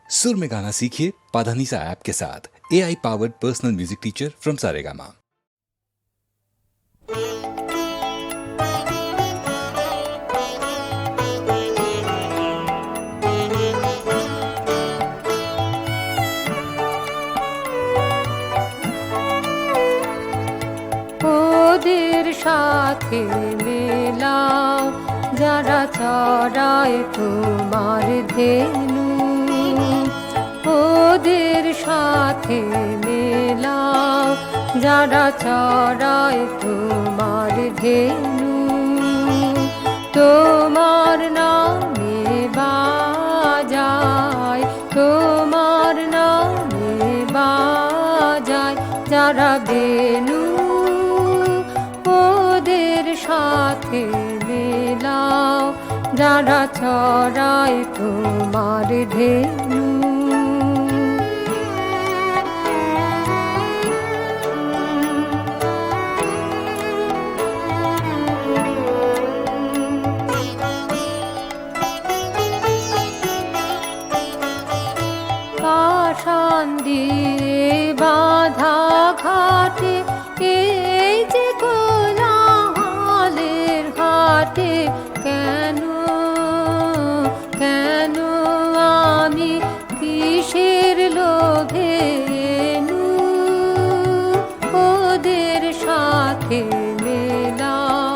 सुर में गाना सीखिए पाधानीसा ऐप के साथ। AI powered personal music teacher from Saregama. ওদের সাথে মেলাও যারা চড়ায় তোমার ধেনু, ওদের সাথে মেলাও যারা চড়ায় তোমার ধেনু। তোমার নামে বাজায়, তোমার নামে বাজায় যারা বেনু, ওদের সাথে মেলাও যারা চড়ায় তোমার ধেনু। পাষাণ দিয়ে বাঁধা ঘাটে, এই যে কোলাহলের ঘাটে, কেন কেন আমি কিসের লোভে এনু, ওদের সাথে মেলাও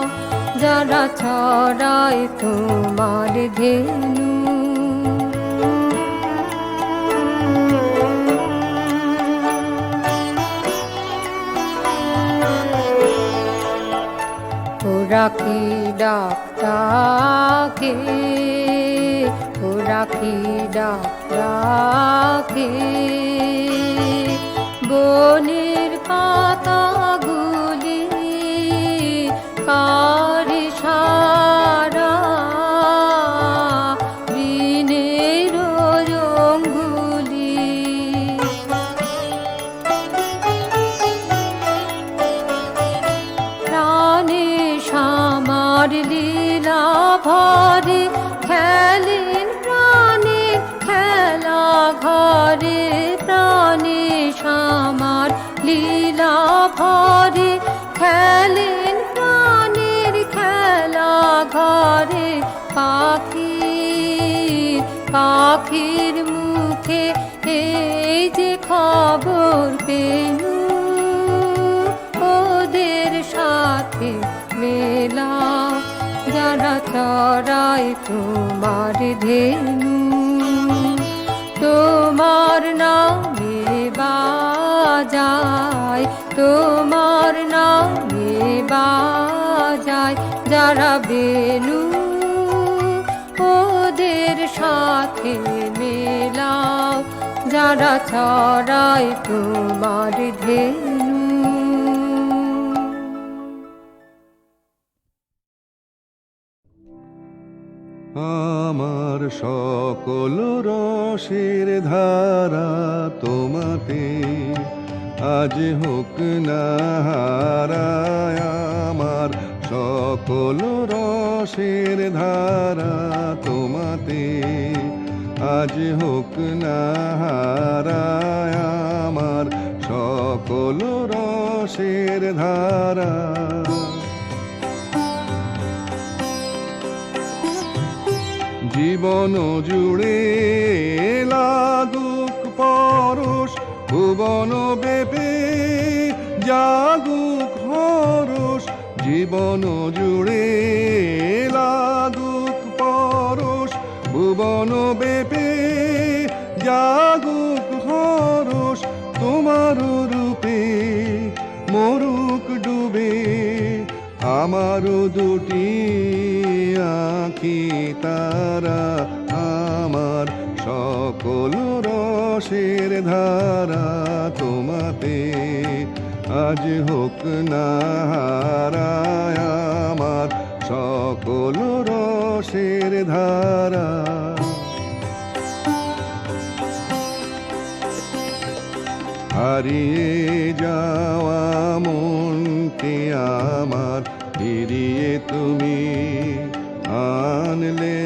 যারা ছড়ায় তোমার ধেনু। ওরা কি ডাকে, ওরা কি ডাকে, বনের পাতাগুলি কার সারা, ঋণের রঙগুলি প্রাণে আমার লীলা ভরে, খেলেন প্রাণে খেলা ঘরে, প্রাণে আমার লীলা ভরে, খেলেন প্রাণের খেলা ঘরে। পাখি পাখির মুখে এই যে খবর পেনু, ওদের সাথে মেলাও যারা চড়ায় তোমার ধেনু। তোমার নামে বাজায়, তোমার নামে বাজায় যারা বেনু, ওদের সাথে মেলাও যারা চড়ায় তোমার ধেনু। আমার সকল রসের ধারা তোমাতে আজ হোক না হারায়, আমার সকল রসের ধারা তোমাতে আজ হোক না হারায়, আমার সকল রসের ধারা। জীবন জুড়ে লাগুক পরশ, ভুবন বেপে জাগুক হরষ, জীবন জুড়ে লাগুক পরশ, ভুবন বেপে জাগুক হরষ, তোমার রূপে মরুক ডুবে আমার দুটি আঁখি তারা, আমার সকল রসের ধারা তোমাতে আজ হোক না হারায়, আমার সকল রসের ধারা। হারিয়ে যাওয়া মনকে আমার ফিরিয়ে তুমি আনলে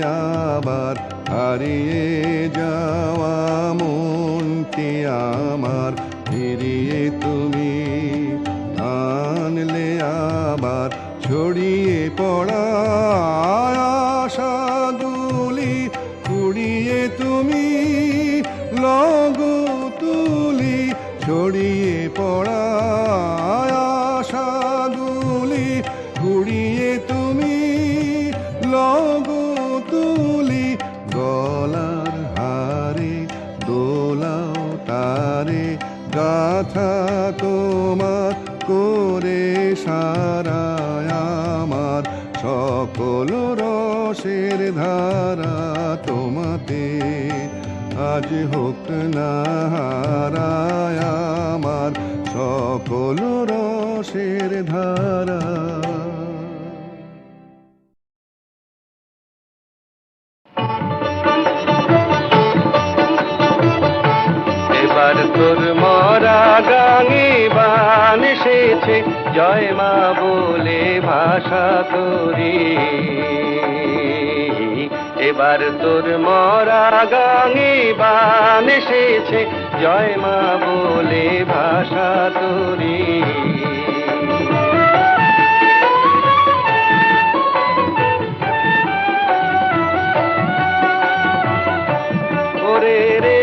আবার, হারিয়ে যাওয়া লগো তুলি ছড়িয়ে পড়া আশাগুলি কুড়িয়ে তুমি লগো তুলি গলার হারে দোলাও তারে গাথা তোমার করে সারায় আমার সকল রসের ধারা তোমাতে আজ হোক না হারায় আমার সকল রসের ধারা। এবার তোর মরা গাঙে বান এসেছে জয় মা বলে ভাষা তোরে। এবার তোর মরা গাঙে বান এসেছে জয় মা বলে ভাষা তোরে। ওরে রে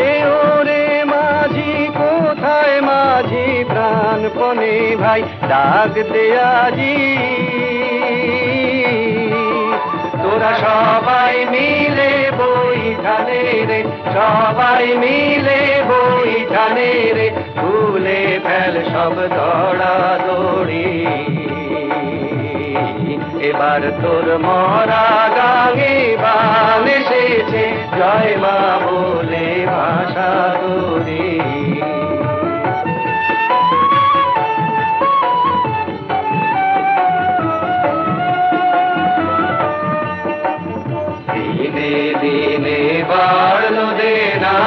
ওরে মাঝি কোথায় মাঝি প্রাণপণে ভাই ডাক দে আজি। তোরা সবাই মিলে বইখানে রে সবাই মিলে বইখানে রে ভুলে ফেল সব দৌড়া দৌড়ি। এবার তোর মরা গাঙে বান এসেছে জয় মা বলে ভাষা তোরে। দিনে দিনে বাড়লো দেনা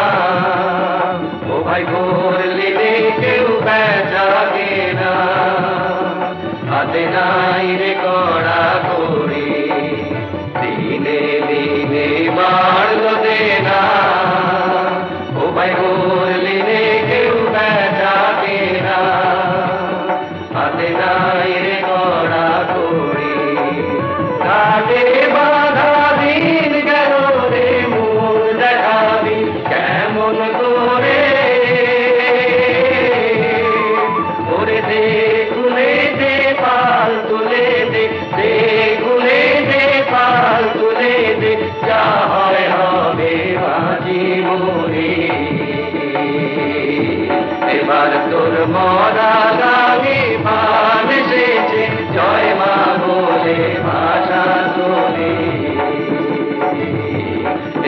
ও ভাই বললি রে কেউ বেচাবে না। হাতে নাই রে কড়া করি দিনে দিনে বাড়লো দেনা ও ভাই বললি রে কেউ বেচাবে না। হাতে নাই রে কড়া করি ঘাটে বাধা দিন গেল রে মূল দেখাবি কেমন করে। ওরে দে খুলে দে পাল তুলে দে দে খুলে দে পাল তুলে দে যা হয় হবে বাজি মোরে। এবার তোর মরা গাঙে বান এসেছে জয় মা বলে ভাষা তোরে।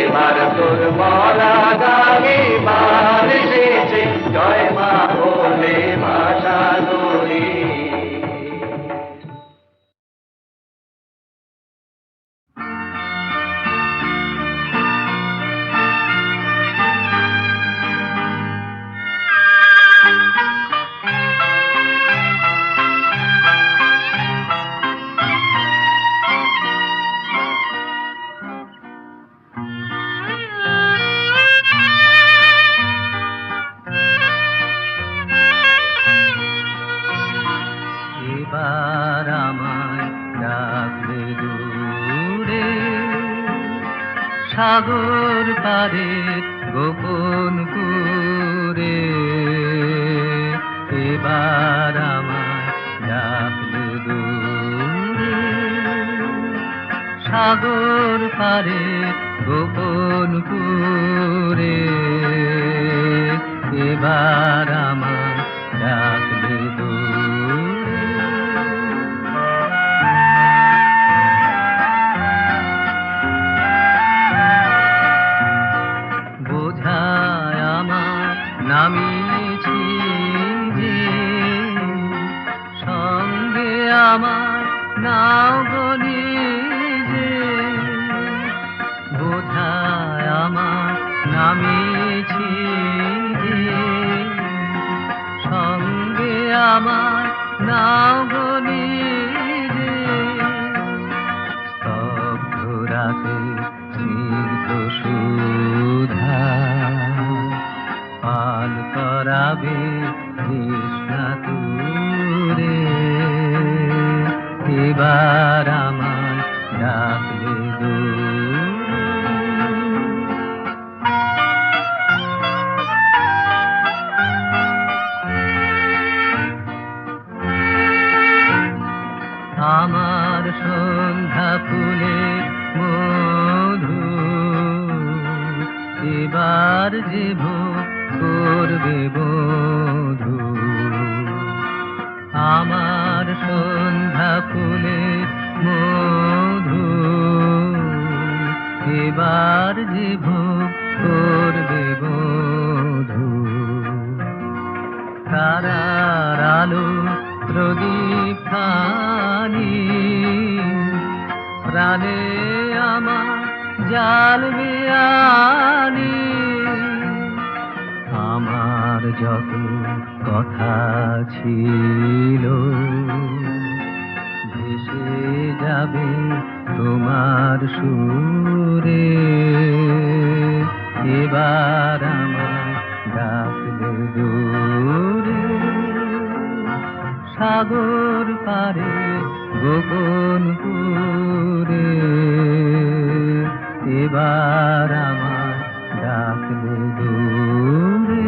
এবার তোর মরা গাঙে বান এসেছে জয় মা বলে ভাষা তোরে। এবার আমায় ডাকলে দূরে সাগর পারে গোপন করে। এবার আমায় ডাকলে দূরে সাগর পারে গোপন করে। এবার আমায় ডাকলে বোঝায় আমার নামিয়েছি যে সঙ্গে আমার নাও গলি যে। বোঝায় আমার নামিয়েছি যে সঙ্গে আমার নাও গলি যে। স্তব্ধ রাতে স্নিগ্ধ সুধা পাল করাবে কৃষ্ণা তুরে। এবার আমায় ডাকলে দূরে যে ভোগ করবে বধূ আমার সন্ধ্যা ফুলে মধু এবার যে ভোগ করবে বধূ তারার আলো প্রদীপ খানি প্রাণে আমার জ্বালবে আনি আমার যত কথা ছিল ভেসে যাবে তোমার সুরে এবার আমার ডাকলে দূরে সাগর পারে গোপনপুরে এবার আমার ডাকলে দূরে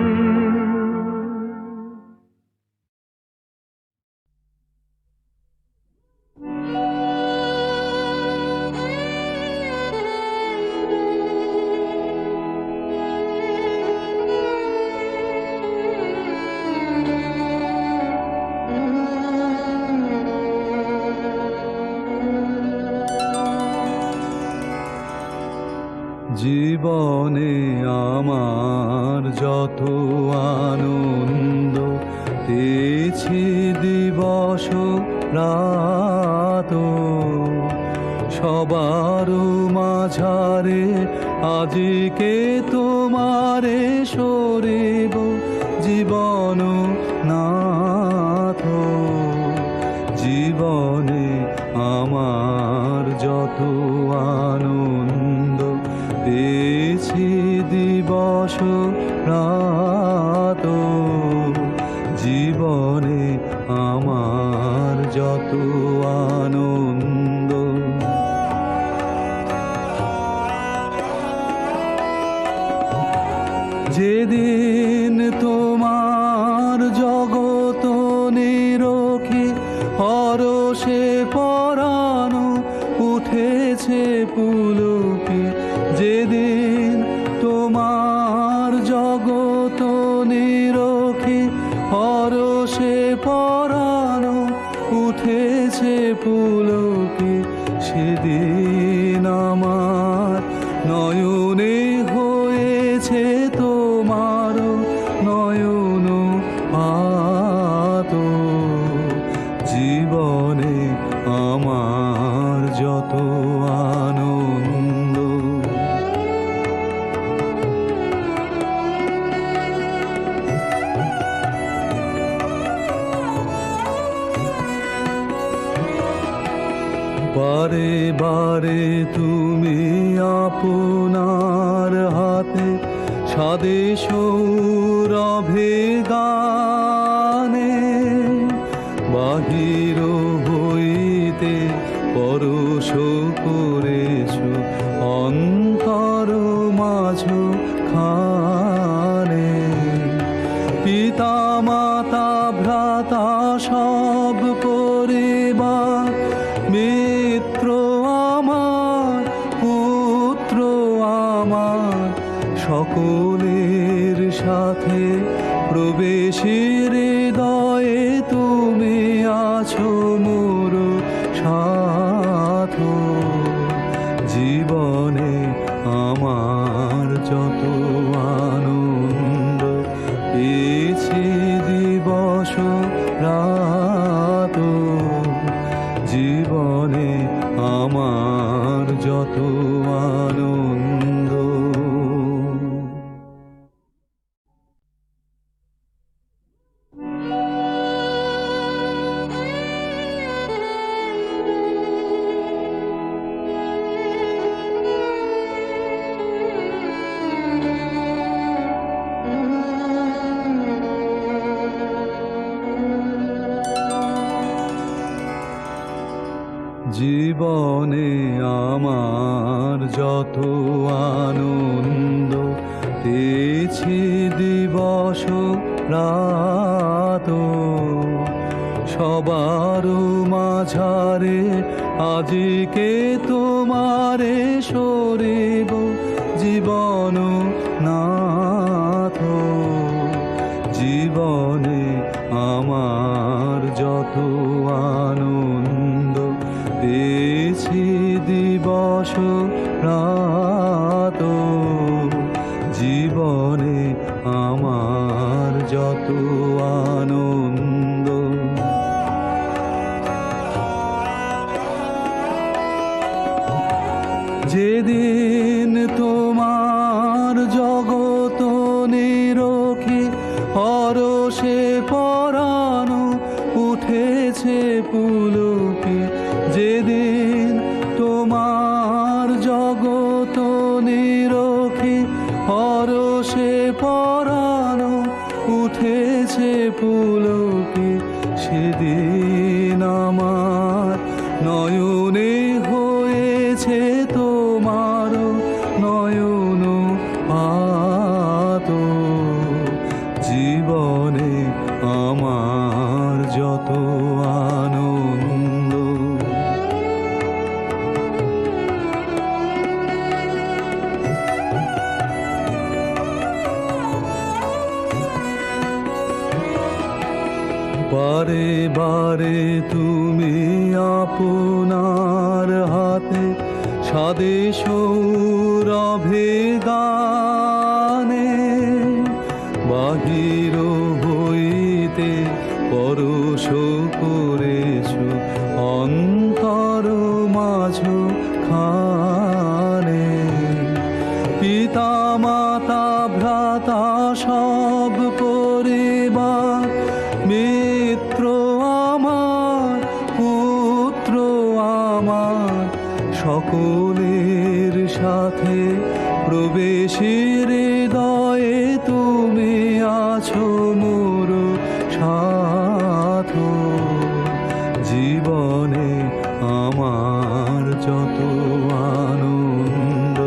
জীবনে আমার যত আনন্দ পেয়েছি দিবস রাত সবার মাঝারে আজকে তোমারে সরিব জীবন নাথ জীবনে আমার যত আনন্দ পেয়েছি দিবস রাত জীবনে আমার যত আনন্দ যেদিন তোমার জগত নিরখি হরষে পরানো উঠেছে পুলকে যেদিন তোমার জগত নিরখি হরষে পরানো উঠেছে পুলকে সেদিন আমার নয়নে হয়েছে তোমার নয়ন আত জীবনে আমার যত আনন্দ বারে বারে তুমি আপনার হাতে সাদে সৌরভে গানে বাহির হইতে পরশ করেছ অন্তর মাঝ খানে পিতা মাতা ভ্রাতা সব পরিবার মিত্র আমার পুত্র আমার সকলের সাথে প্রবেশের হৃদয়ে তুমি আছো মোর সাথ জীবনে আমার যত আনন্দ পেয়েছি দিবস রাত জীবনে আমার যত আনন্দ জীবনে আমার যত আনন্দ পেয়েছি দিবস রাত সবার মাঝারে আজকে তোমারে সরিব জীবন না আমার যত আনন্দ। যেদিন তোমার জগত নিরখে হরষে পরানো উঠেছে পুলকে, যেদিন তোমার জগত নিরখে হরষে পরানো উঠেছে পুলকে, সেদিন আমার নয়নে হয়েছে তোমার নয়ন পাত। জীবনে আমার যত আনন্দ। বারে বারে তুমি আপনার হাতে সাদে সৌরভে গানে, বাহির হইতে পরশ করেছ অন্তর মাঝ খানে। পিতা মাতা ভ্রাতা সব পরিবার, মিত্র আমার পুত্র আমার, সকলের সাথে প্রবেশের হৃদয়ে তুমি আছো মোর সাথ। জীবনে আমার যত আনন্দ